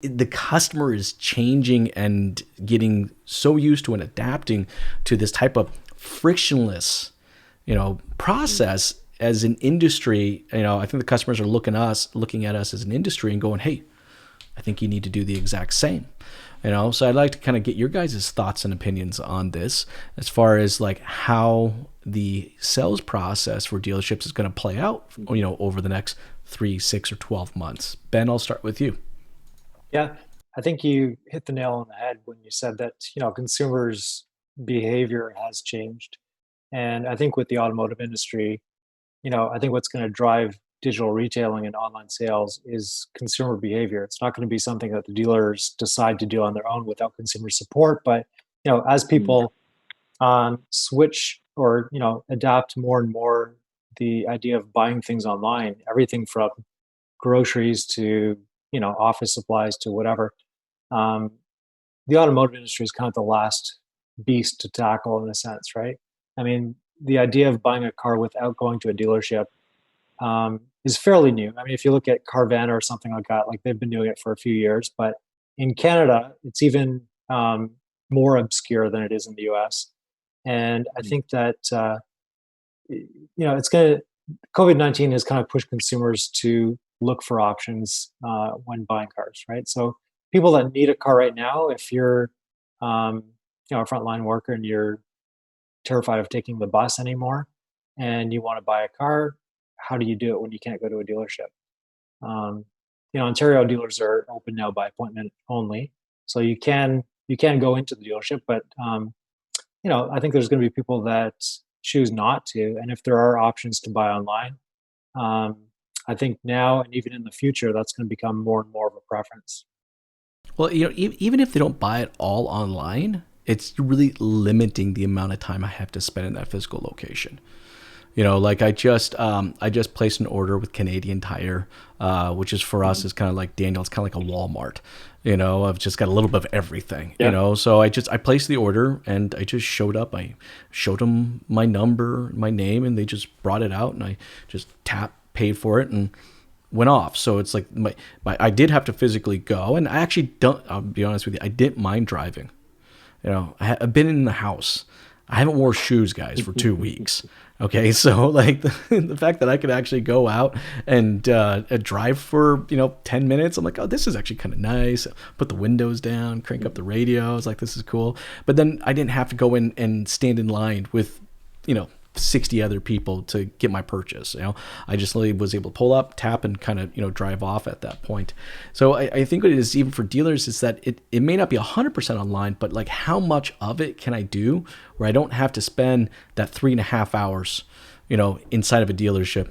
the customer is changing and getting so used to and adapting to this type of frictionless, process as an industry. I think the customers are looking at us as an industry and going, hey, I think you need to do the exact same. So I'd like to kind of get your guys' thoughts and opinions on this as far as like how the sales process for dealerships is going to play out, over the next 3, 6, or 12 months. Ben, I'll start with you. Yeah, I think you hit the nail on the head when you said that, consumers' behavior has changed. And I think with the automotive industry, I think what's going to drive digital retailing and online sales is consumer behavior. It's not going to be something that the dealers decide to do on their own without consumer support. But, as people switch or, adapt more and more the idea of buying things online, everything from groceries to, office supplies to whatever, um, the automotive industry is kind of the last beast to tackle in a sense, right? I mean, the idea of buying a car without going to a dealership is fairly new. I mean, if you look at Carvana or something like that, like they've been doing it for a few years, but in Canada, it's even more obscure than it is in the US. And I think that, it's going to, COVID-19 has kind of pushed consumers to look for options when buying cars, right? So people that need a car right now, if you're, um, a frontline worker and you're terrified of taking the bus anymore and you want to buy a car, how do you do it when you can't go to a dealership? Um, Ontario dealers are open now by appointment only, so you can go into the dealership, but I think there's going to be people that choose not to, and if there are options to buy online, um, I think now and even in the future, that's going to become more and more of a preference. Well, even if they don't buy it all online, it's really limiting the amount of time I have to spend in that physical location. Like I just placed an order with Canadian Tire, which is for us Mhm. is kind of like Daniel. It's kind of like a Walmart. I've just got a little bit of everything. Yeah. So I placed the order and I just showed up. I showed them my number, my name, and they just brought it out and I just paid for it and went off. So it's like I did have to physically go, and I actually don't. I'll be honest with you, I didn't mind driving. I've been in the house. I haven't wore shoes, guys, for 2 weeks. Okay, so like the fact that I could actually go out and drive for 10 minutes, I'm like, oh, this is actually kind of nice. Put the windows down, crank up the radio. I was like, this is cool. But then I didn't have to go in and stand in line with 60 other people to get my purchase. I just really was able to pull up, tap, and kind of drive off at that point. So I think what it is, even for dealers, is that it may not be 100% online, but like how much of it can I do where I don't have to spend that 3.5 hours inside of a dealership